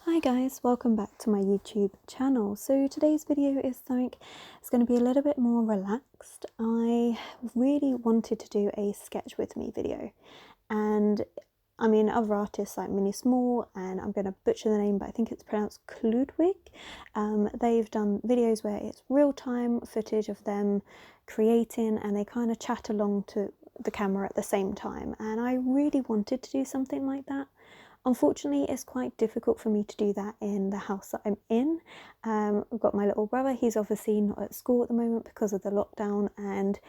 Hi guys, welcome back to my YouTube channel. So today's video is going to be a little bit more relaxed. I really wanted to do a sketch with me video, and I mean other artists like Mini Small, and I'm going to butcher the name, but I think it's pronounced Kludwig. They've done videos where it's real-time footage of them creating, and they kind of chat along to the camera at the same time, and I really wanted to do something like that. Unfortunately, it's quite difficult for me to do that in the house that I'm in. I've got my little brother. He's obviously not at school at the moment because of the lockdown, and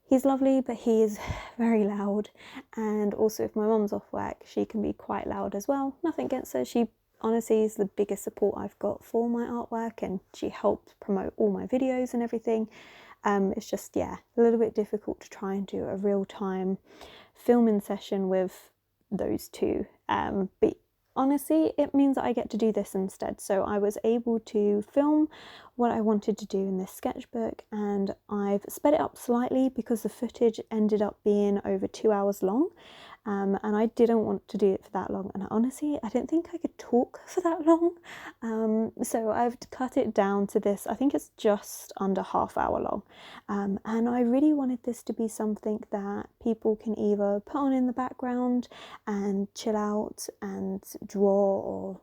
he's lovely, but he is very loud. And also, if my mum's off work, she can be quite loud as well. Nothing against her. She honestly is the biggest support I've got for my artwork, and she helps promote all my videos and everything. It's just, yeah, a little bit difficult to try and do a real-time filming session with those two, but honestly it means that I get to do this instead. So I was able to film what I wanted to do in this sketchbook, and I've sped it up slightly because the footage ended up being over 2 hours long, and I didn't want to do it for that long, and honestly I didn't think I could talk for that long, so I've cut it down to this. I think it's just under half-hour long, and I really wanted this to be something that people can either put on in the background and chill out and draw or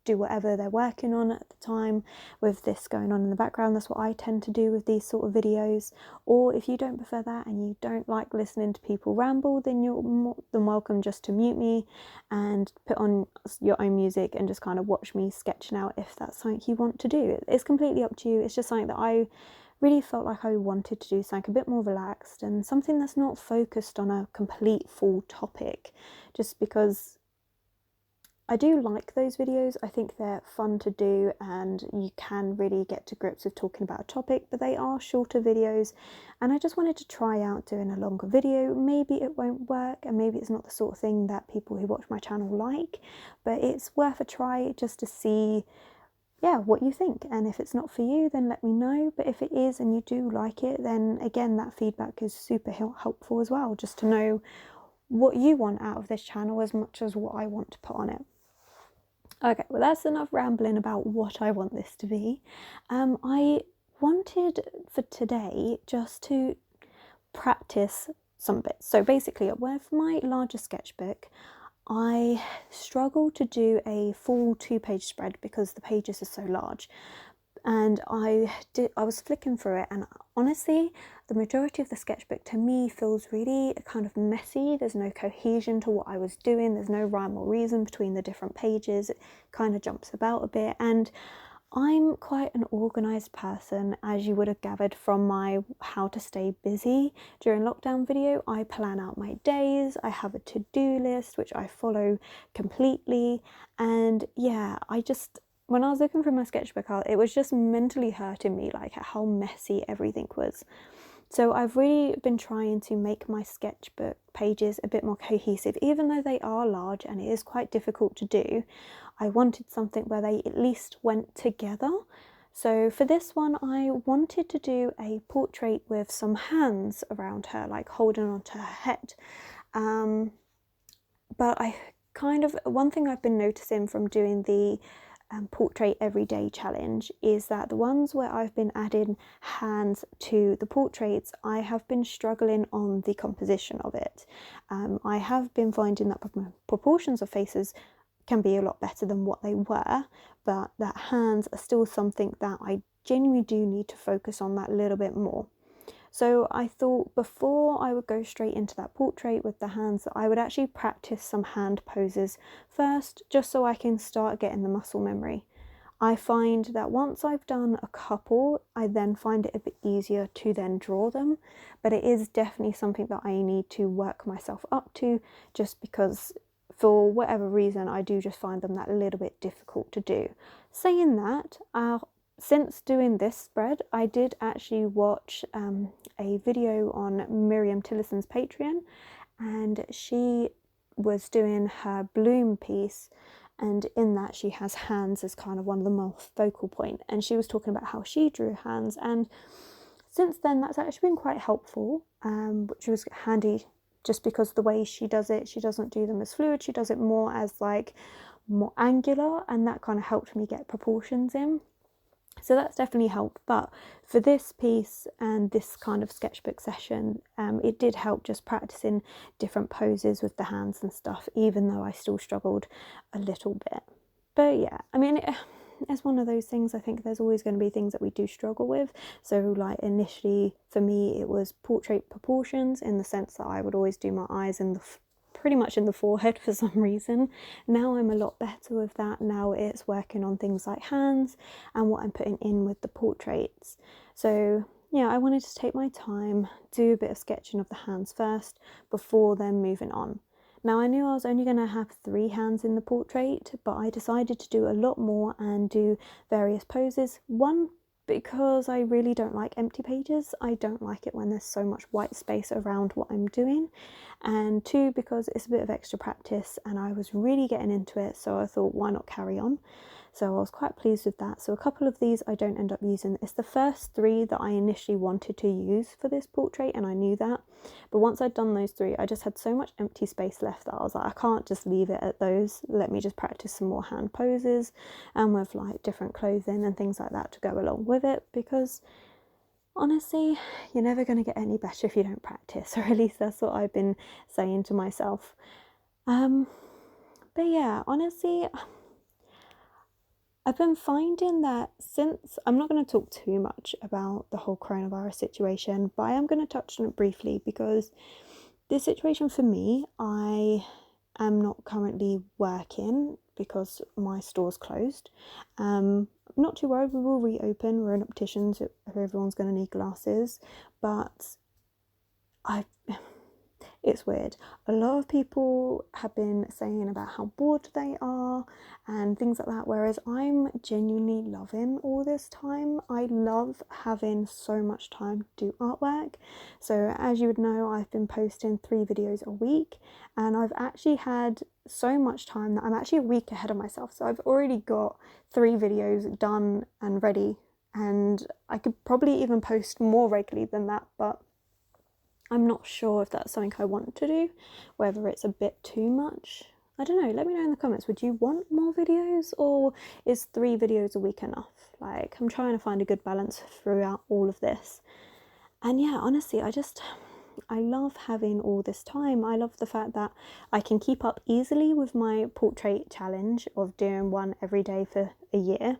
do whatever they're working on at the time with this going on in the background. That's what I tend to do with these sort of videos. Or if you don't prefer that and you don't like listening to people ramble, then you're more than welcome just to mute me and put on your own music and just kind of watch me sketching out if that's something you want to do. It's completely up to you. It's just something that I really felt like I wanted to do, something a bit more relaxed and something that's not focused on a complete full topic, just because I do like those videos. I think they're fun to do and you can really get to grips with talking about a topic, but they are shorter videos, and I just wanted to try out doing a longer video. Maybe it won't work and maybe it's not the sort of thing that people who watch my channel like, but it's worth a try just to see, yeah, what you think. And if it's not for you, then let me know, but if it is and you do like it, then again that feedback is super helpful as well, just to know what you want out of this channel as much as what I want to put on it. Okay, well that's enough rambling about what I want this to be. I wanted for today just to practice some bits. So basically with my larger sketchbook, I struggle to do a full 2-page spread because the pages are so large. And I was flicking through it, and honestly the majority of the sketchbook to me feels really kind of messy. There's no cohesion to what I was doing, there's no rhyme or reason between the different pages, it kind of jumps about a bit, and I'm quite an organised person, as you would have gathered from my how to stay busy during lockdown video. I plan out my days, I have a to-do list which I follow completely, and yeah, when I was looking through my sketchbook out, it was just mentally hurting me, like how messy everything was. So I've really been trying to make my sketchbook pages a bit more cohesive, even though they are large and it is quite difficult to do. I wanted something where they at least went together. So for this one, I wanted to do a portrait with some hands around her, like holding onto her head. But one thing I've been noticing from doing the portrait everyday challenge is that the ones where I've been adding hands to the portraits, I have been struggling on the composition of it. I have been finding that proportions of faces can be a lot better than what they were, but that hands are still something that I genuinely do need to focus on that little bit more. So I thought before I would go straight into that portrait with the hands, that I would actually practice some hand poses first, just so I can start getting the muscle memory. I find that once I've done a couple, I then find it a bit easier to then draw them, but it is definitely something that I need to work myself up to, just because for whatever reason I do just find them that little bit difficult to do. Saying that, since doing this spread, I did actually watch a video on Miriam Tillison's Patreon, and she was doing her bloom piece, and in that she has hands as kind of one of the most focal point, and she was talking about how she drew hands, and since then that's actually been quite helpful, which was handy just because the way she does it, she doesn't do them as fluid, she does it more as like more angular, and that kind of helped me get proportions in. So that's definitely helped. But for this piece and this kind of sketchbook session, it did help just practicing different poses with the hands and stuff, even though I still struggled a little bit. But yeah, I mean, it's one of those things. I think there's always going to be things that we do struggle with. So like initially for me it was portrait proportions, in the sense that I would always do my eyes in the pretty much in the forehead for some reason. Now I'm a lot better with that. Now it's working on things like hands and what I'm putting in with the portraits. So yeah, I wanted to take my time, do a bit of sketching of the hands first before then moving on. Now I knew I was only going to have 3 hands in the portrait, but I decided to do a lot more and do various poses. One, because I really don't like empty pages. I don't like it when there's so much white space around what I'm doing. And 2, because it's a bit of extra practice and I was really getting into it, so I thought, why not carry on? So I was quite pleased with that. So a couple of these I don't end up using. It's the first 3 that I initially wanted to use for this portrait, and I knew that. But once I'd done those 3, I just had so much empty space left that I was like, I can't just leave it at those. Let me just practice some more hand poses and with like different clothing and things like that to go along with it, because honestly, you're never going to get any better if you don't practice, or at least that's what I've been saying to myself. But yeah, honestly, I've been finding that since, I'm not going to talk too much about the whole coronavirus situation, but I am going to touch on it briefly, because this situation for me, I am not currently working because my store's closed. Not too worried, we will reopen. We're an optician, so everyone's going to need glasses, but it's weird. A lot of people have been saying about how bored they are and things like that, whereas I'm genuinely loving all this time. I love having so much time to do artwork. So as you would know, I've been posting 3 videos a week, and I've actually had so much time that I'm actually a week ahead of myself. So I've already got 3 videos done and ready, and I could probably even post more regularly than that, but I'm not sure if that's something I want to do, whether it's a bit too much. I don't know, let me know in the comments. Would you want more videos, or is 3 videos a week enough? Like, I'm trying to find a good balance throughout all of this. And yeah, honestly, I love having all this time. I love the fact that I can keep up easily with my portrait challenge of doing one every day for a year.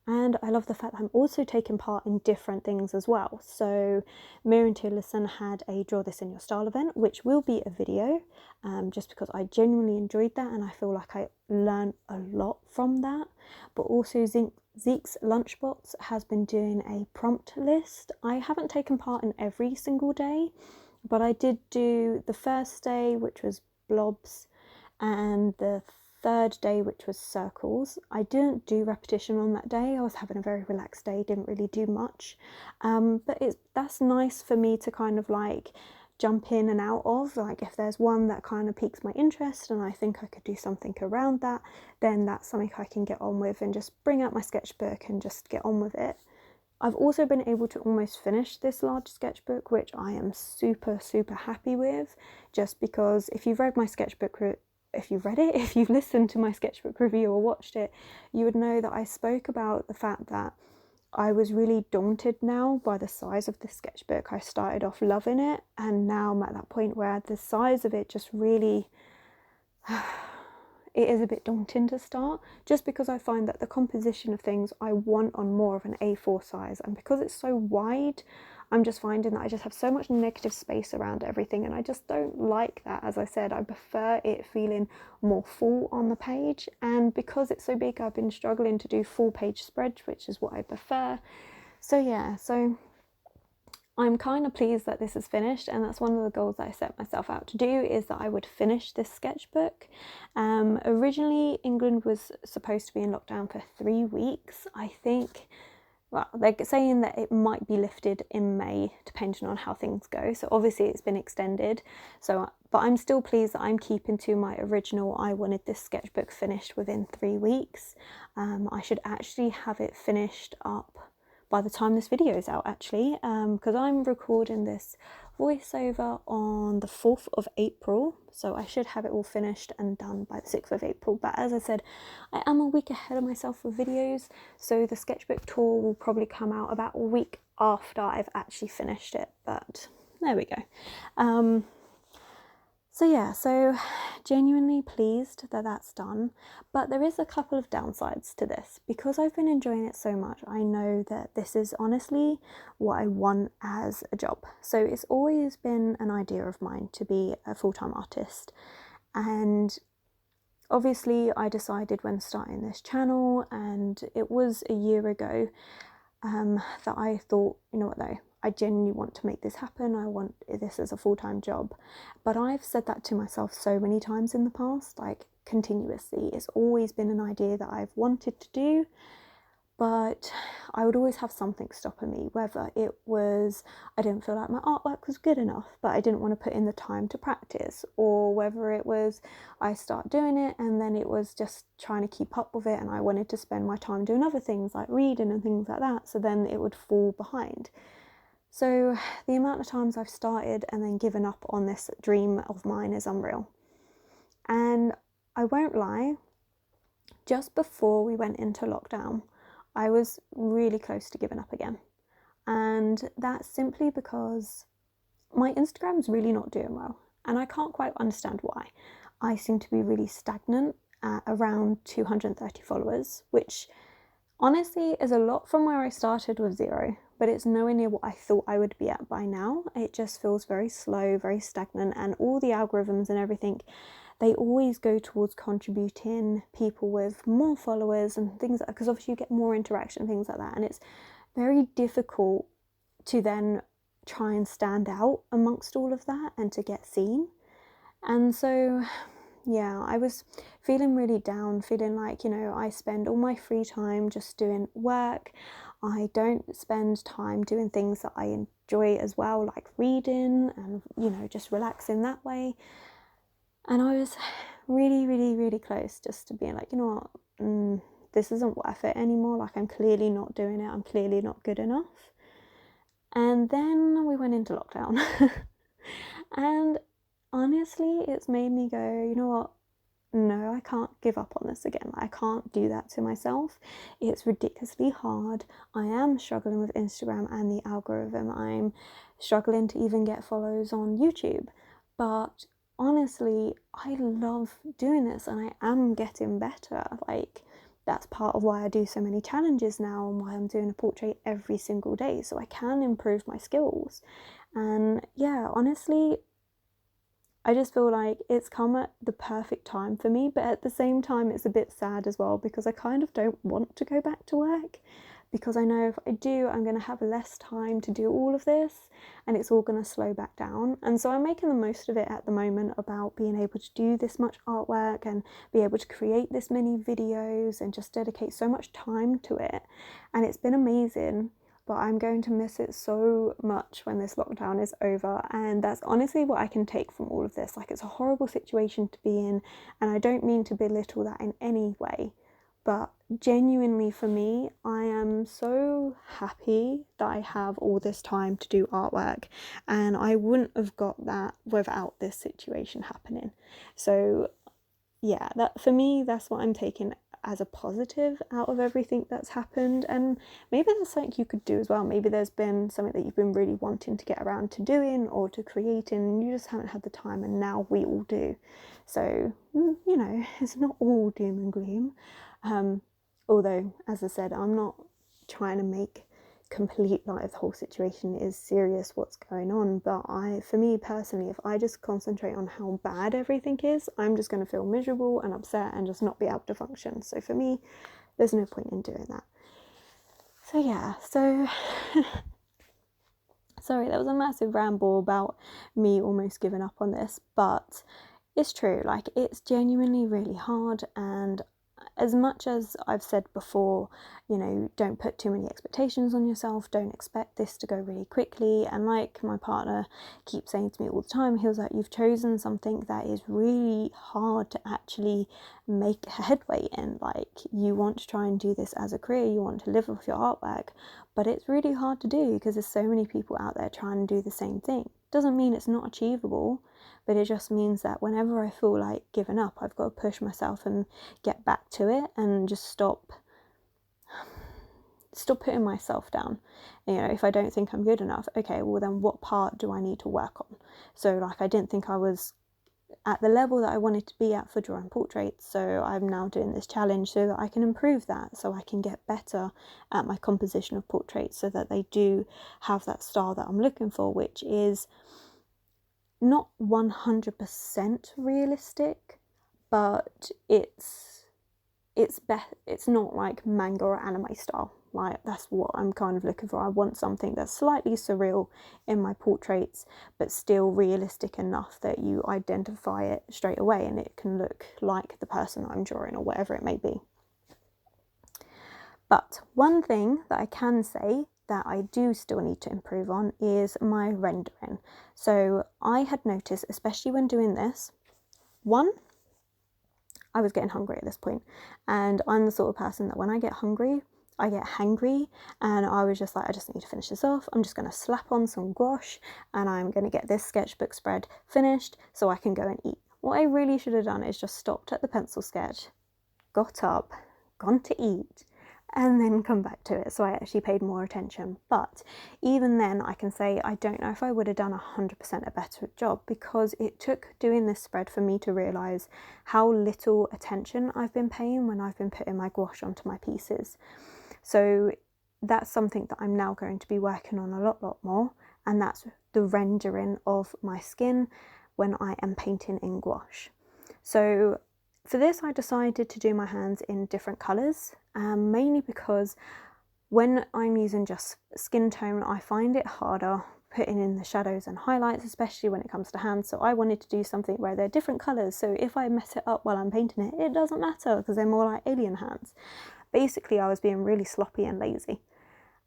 And I love the fact that I'm also taking part in different things as well. So Miriam Tillerson had a Draw This in Your Style event, which will be a video, just because I genuinely enjoyed that and I feel like I learned a lot from that. But also Zeke's Lunchbox has been doing a prompt list. I haven't taken part in every single day, but I did do the first day, which was blobs, and the 3rd day, which was circles. I didn't do repetition on that day. I was having a very relaxed day, didn't really do much, but that's nice for me to kind of like jump in and out of. Like if there's one that kind of piques my interest and I think I could do something around that, then that's something I can get on with and just bring out my sketchbook and just get on with it. I've also been able to almost finish this large sketchbook, which I am super happy with, just because if you've read my sketchbook, if you've listened to my sketchbook review or watched it, you would know that I spoke about the fact that I was really daunted now by the size of this sketchbook. I started off loving it, and now I'm at that point where the size of it just really it is a bit daunting to start, just because I find that the composition of things I want on more of an A4 size, and because it's so wide, I'm just finding that I just have so much negative space around everything, and I just don't like that. As I said, I prefer it feeling more full on the page, and because it's so big, I've been struggling to do full page spreads, which is what I prefer. So yeah, so I'm kind of pleased that this is finished, and that's one of the goals that I set myself out to do, is that I would finish this sketchbook. Originally, England was supposed to be in lockdown for 3 weeks. I think, well, they're saying that it might be lifted in May, depending on how things go. So obviously it's been extended. So, but I'm still pleased that I'm keeping to my original. I wanted this sketchbook finished within 3 weeks. I should actually have it finished up by the time this video is out, actually, because I'm recording this voiceover on the 4th of April, so I should have it all finished and done by the 6th of April. But as I said, I am a week ahead of myself with videos, so the sketchbook tour will probably come out about a week after I've actually finished it, but there we go. So yeah, so genuinely pleased that that's done, but there is a couple of downsides to this. Because I've been enjoying it so much, I know that this is honestly what I want as a job. So it's always been an idea of mine to be a full-time artist, and obviously I decided when starting this channel, and it was a year ago, that I thought, you know what though, I genuinely want to make this happen. I want this as a full-time job. But I've said that to myself so many times in the past, like continuously. It's always been an idea that I've wanted to do, but I would always have something stopping me, whether it was I didn't feel like my artwork was good enough, but I didn't want to put in the time to practice, or whether it was I start doing it and then it was just trying to keep up with it and I wanted to spend my time doing other things like reading and things like that, so then it would fall behind. So the amount of times I've started and then given up on this dream of mine is unreal. And I won't lie, just before we went into lockdown, I was really close to giving up again. And that's simply because my Instagram's really not doing well. And I can't quite understand why. I seem to be really stagnant at around 230 followers, which honestly is a lot from where I started with 0, but it's nowhere near what I thought I would be at by now. It just feels very slow, very stagnant, and all the algorithms and everything, they always go towards contributing people with more followers and things like that, because obviously you get more interaction, things like that, and it's very difficult to then try and stand out amongst all of that and to get seen. And so yeah, I was feeling really down, feeling like, you know, I spend all my free time just doing work. I don't spend time doing things that I enjoy as well, like reading and, you know, just relaxing that way. And I was really, really, really close just to being like, you know what, this isn't worth it anymore. Like, I'm clearly not doing it. I'm clearly not good enough. And then we went into lockdown. And honestly, it's made me go, you know what? No, I can't give up on this again. I can't do that to myself. It's ridiculously hard. I am struggling with Instagram and the algorithm. I'm struggling to even get follows on YouTube. But honestly, I love doing this and I am getting better. Like, that's part of why I do so many challenges now and why I'm doing a portrait every single day, so I can improve my skills. And yeah, honestly, I just feel like it's come at the perfect time for me, but at the same time it's a bit sad as well, because I kind of don't want to go back to work, because I know if I do, I'm going to have less time to do all of this and it's all going to slow back down. And so I'm making the most of it at the moment, about being able to do this much artwork and be able to create this many videos and just dedicate so much time to it. And it's been amazing. But I'm going to miss it so much when this lockdown is over, and that's honestly what I can take from all of this. Like, it's a horrible situation to be in, and I don't mean to belittle that in any way, but genuinely for me, I am so happy that I have all this time to do artwork, and I wouldn't have got that without this situation happening. So yeah, that for me, that's what I'm taking as a positive out of everything that's happened. And maybe that's something you could do as well. Maybe there's been something that you've been really wanting to get around to doing or to creating, and you just haven't had the time, and now we all do. So, you know, it's not all doom and gloom. Although, as I said, I'm not trying to make complete light of the whole situation is serious what's going on, but for me personally, if I just concentrate on how bad everything is, I'm just going to feel miserable and upset and just not be able to function. So for me, there's no point in doing that. So yeah, so sorry, that was a massive ramble about me almost giving up on this, but it's true. Like, it's genuinely really hard, and as much as I've said before, you know, don't put too many expectations on yourself, don't expect this to go really quickly, and like my partner keeps saying to me all the time, he was like, you've chosen something that is really hard to actually make headway in. Like, you want to try and do this as a career, you want to live off your artwork, but it's really hard to do because there's so many people out there trying to do the same thing. Doesn't mean it's not achievable, but it just means that whenever I feel like giving up, I've got to push myself and get back to it and just stop putting myself down. You know, if I don't think I'm good enough, okay, well then what part do I need to work on? So like, I didn't think I was at the level that I wanted to be at for drawing portraits, so I'm now doing this challenge so that I can improve that, so I can get better at my composition of portraits so that they do have that style that I'm looking for, which is not 100% realistic, but it's not like manga or anime style. Like, that's what I'm kind of looking for. I want something that's slightly surreal in my portraits, but still realistic enough that you identify it straight away and it can look like the person I'm drawing or whatever it may be. But one thing that I can say that I do still need to improve on is my rendering. So I had noticed, especially when doing this, one, I was getting hungry at this point, and I'm the sort of person that when I get hungry, I get hangry, and I was just like, I just need to finish this off. I'm just going to slap on some gouache and I'm going to get this sketchbook spread finished so I can go and eat. What I really should have done is just stopped at the pencil sketch, got up, gone to eat, and then come back to it, so I actually paid more attention. But even then, I can say I don't know if I would have done 100% a better job, because it took doing this spread for me to realise how little attention I've been paying when I've been putting my gouache onto my pieces. So that's something that I'm now going to be working on a lot more, and that's the rendering of my skin when I am painting in gouache. So for this, I decided to do my hands in different colours, mainly because when I'm using just skin tone, I find it harder putting in the shadows and highlights, especially when it comes to hands. So I wanted to do something where they're different colours, so if I mess it up while I'm painting it, it doesn't matter because they're more like alien hands. Basically, I was being really sloppy and lazy.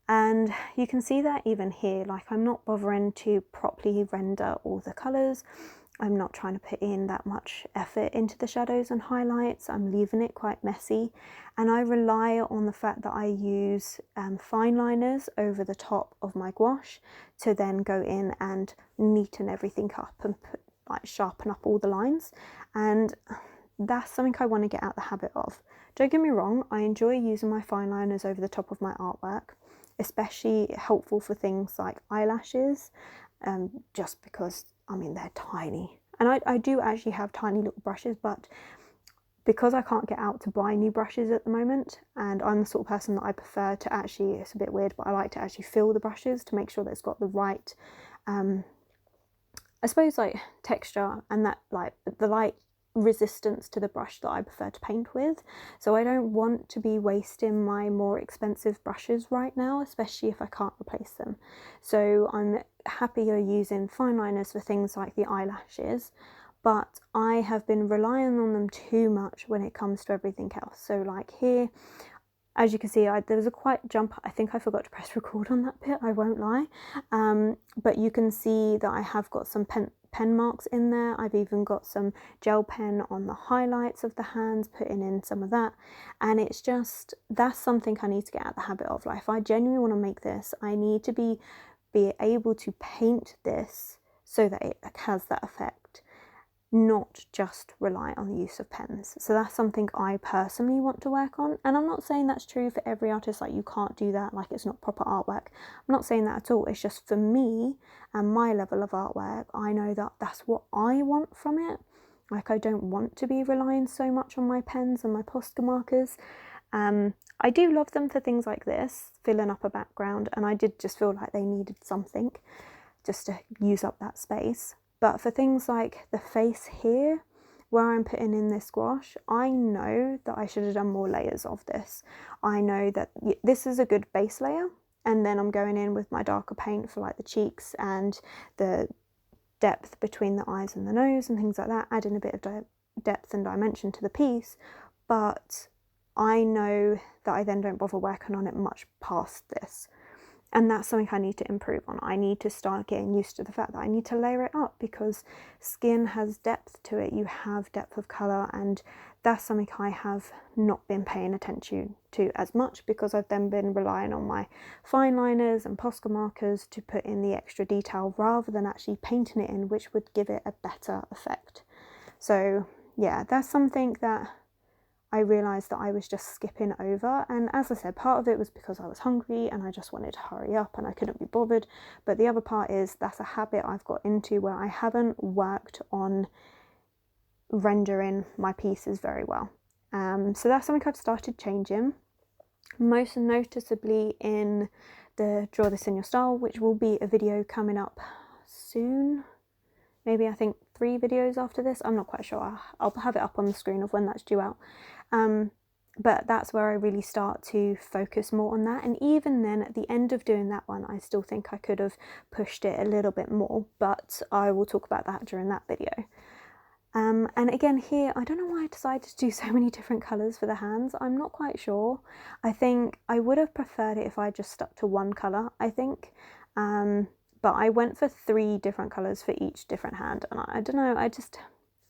And you can see that even here, like, I'm not bothering to properly render all the colours. I'm not trying to put in that much effort into the shadows and highlights. I'm leaving it quite messy, and I rely on the fact that I use fine liners over the top of my gouache to then go in and neaten everything up and sharpen up all the lines. And that's something I want to get out the habit of. Don't get me wrong, I enjoy using my fine liners over the top of my artwork, especially helpful for things like eyelashes, just because, I mean, they're tiny. And I do actually have tiny little brushes, but because I can't get out to buy new brushes at the moment, and I'm the sort of person that I prefer to actually, it's a bit weird, but I like to actually feel the brushes to make sure that it's got the right, I suppose, like, texture and that, like, the light resistance to the brush that I prefer to paint with. So I don't want to be wasting my more expensive brushes right now, especially if I can't replace them. So I'm happier using fine liners for things like the eyelashes, but I have been relying on them too much when it comes to everything else. So like here, as you can see, there was a quite jump. I think I forgot to press record on that bit, I won't lie. But you can see that I have got some pen marks in there. I've even got some gel pen on the highlights of the hands, putting in some of that. And it's just, that's something I need to get out the habit of. Like, if I genuinely want to make this, I need to be able to paint this so that it has that effect, not just rely on the use of pens. So that's something I personally want to work on, and I'm not saying that's true for every artist, like you can't do that, like it's not proper artwork. I'm not saying that at all. It's just for me and my level of artwork, I know that that's what I want from it. Like, I don't want to be relying so much on my pens and my Posca markers. I do love them for things like this, filling up a background, and I did just feel like they needed something just to use up that space. But for things like the face here, where I'm putting in this gouache, I know that I should have done more layers of this. I know that this is a good base layer, and then I'm going in with my darker paint for like the cheeks and the depth between the eyes and the nose and things like that, adding a bit of depth and dimension to the piece. But I know that I then don't bother working on it much past this. And that's something I need to improve on. I need to start getting used to the fact that I need to layer it up, because skin has depth to it. You have depth of colour, and that's something I have not been paying attention to as much, because I've then been relying on my fine liners and Posca markers to put in the extra detail rather than actually painting it in, which would give it a better effect. So yeah, that's something that I realised that I was just skipping over, and as I said, part of it was because I was hungry and I just wanted to hurry up and I couldn't be bothered, but the other part is that's a habit I've got into where I haven't worked on rendering my pieces very well. So that's something I've started changing, most noticeably in the Draw This in Your Style, which will be a video coming up soon. Maybe I think 3 videos after this, I'm not quite sure. I'll have it up on the screen of when that's due out. But that's where I really start to focus more on that. And even then, at the end of doing that one, I still think I could have pushed it a little bit more, but I will talk about that during that video. And again here, I don't know why I decided to do so many different colours for the hands. I'm not quite sure. I think I would have preferred it if I just stuck to one colour, I think. But I went for 3 different colours for each different hand, and I don't know, I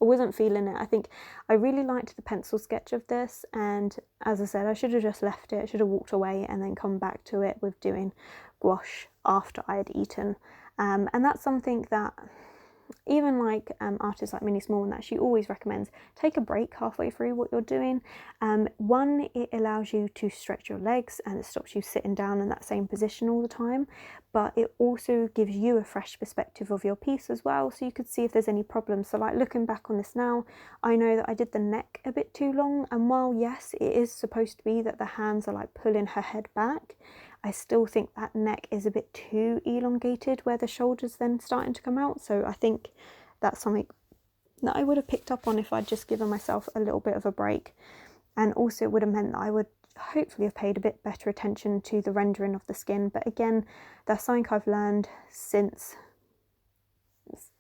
wasn't feeling it. I think I really liked the pencil sketch of this, and as I said, I should have just left it, should have walked away and then come back to it with doing gouache after I had eaten. And that's something that even like artists like Minnie Small and that, she always recommends take a break halfway through what you're doing. One, it allows you to stretch your legs and it stops you sitting down in that same position all the time, but it also gives you a fresh perspective of your piece as well, so you could see if there's any problems. So like looking back on this now, I know that I did the neck a bit too long, and while yes, it is supposed to be that the hands are like pulling her head back, I still think that neck is a bit too elongated where the shoulders then starting to come out. So I think that's something that I would have picked up on if I'd just given myself a little bit of a break. And also it would have meant that I would hopefully have paid a bit better attention to the rendering of the skin. But again, that's something I've learned since,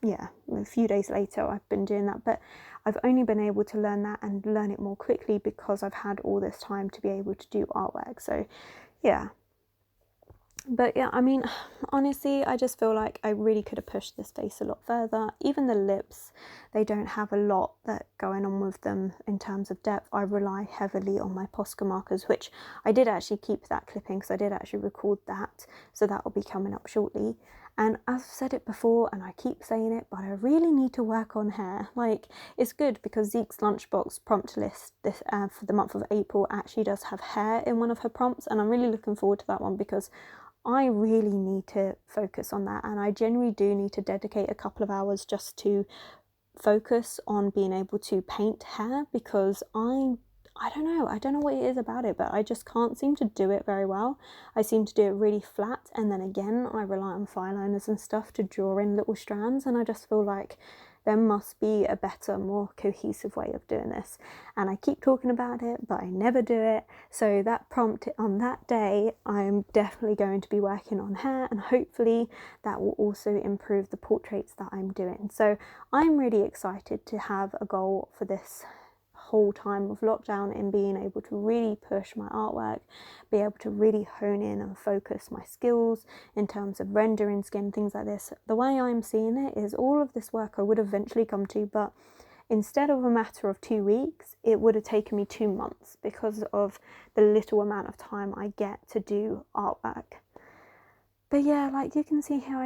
yeah, a few days later I've been doing that, but I've only been able to learn that and learn it more quickly because I've had all this time to be able to do artwork. So yeah. But yeah, I mean, honestly, I just feel like I really could have pushed this face a lot further. Even the lips, they don't have a lot that going on with them in terms of depth. I rely heavily on my Posca markers, which I did actually keep that clipping because I did actually record that. So that will be coming up shortly. And I've said it before and I keep saying it, but I really need to work on hair. Like, it's good because Zeke's Lunchbox prompt list this for the month of April actually does have hair in one of her prompts, and I'm really looking forward to that one because I really need to focus on that, and I genuinely do need to dedicate a couple of hours just to focus on being able to paint hair, because I don't know what it is about it, but I just can't seem to do it very well. I seem to do it really flat, and then again I rely on fine liners and stuff to draw in little strands, and I just feel like there must be a better, more cohesive way of doing this. And I keep talking about it, but I never do it. So that prompt on that day, I'm definitely going to be working on hair, and hopefully that will also improve the portraits that I'm doing. So I'm really excited to have a goal for this whole time of lockdown in being able to really push my artwork, be able to really hone in and focus my skills in terms of rendering skin, things like this. The way I'm seeing it is all of this work I would eventually come to, but instead of a matter of 2 weeks, it would have taken me 2 months because of the little amount of time I get to do artwork. But yeah, like you can see here,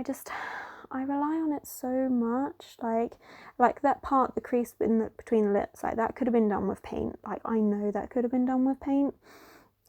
I rely on it so much, like that part, the crease between the lips, like that could have been done with paint. Like I know that could have been done with paint,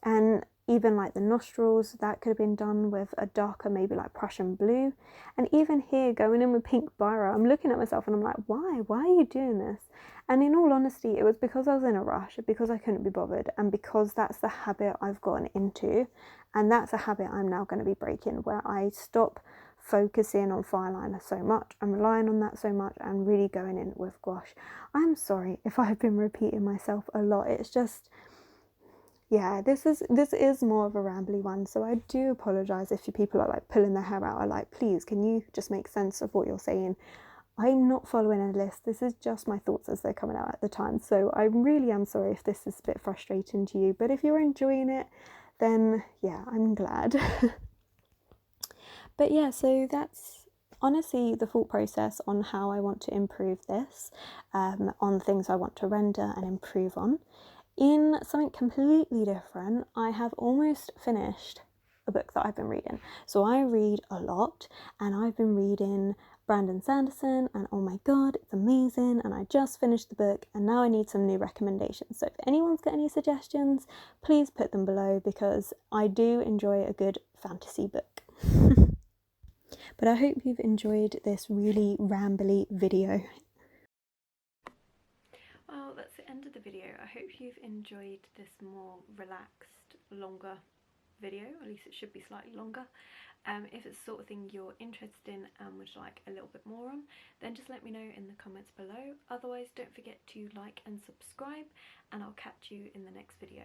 and even like the nostrils, that could have been done with a darker, maybe like Prussian blue. And even here, going in with pink biro, I'm looking at myself and I'm like, why are you doing this? And in all honesty, it was because I was in a rush, because I couldn't be bothered, and because that's the habit I've gotten into, and that's a habit I'm now going to be breaking, where I stop focusing on fine liner so much, I'm relying on that so much, and really going in with gouache. I'm sorry if I've been repeating myself a lot. It's just, yeah, this is more of a rambly one, so I do apologise if you people are like pulling their hair out. Are like, please, can you just make sense of what you're saying? I'm not following a list. This is just my thoughts as they're coming out at the time. So I really am sorry if this is a bit frustrating to you, but if you're enjoying it, then yeah, I'm glad. But yeah, so that's honestly the thought process on how I want to improve this, on things I want to render and improve on. In something completely different, I have almost finished a book that I've been reading. So I read a lot, and I've been reading Branden Sanderson, and oh my god, it's amazing, and I just finished the book, and now I need some new recommendations. So if anyone's got any suggestions, please put them below, because I do enjoy a good fantasy book. But I hope you've enjoyed this really rambly video. Well, that's the end of the video. I hope you've enjoyed this more relaxed, longer video. At least it should be slightly longer. If it's the sort of thing you're interested in and would like a little bit more on, then just let me know in the comments below. Otherwise, don't forget to like and subscribe, and I'll catch you in the next video.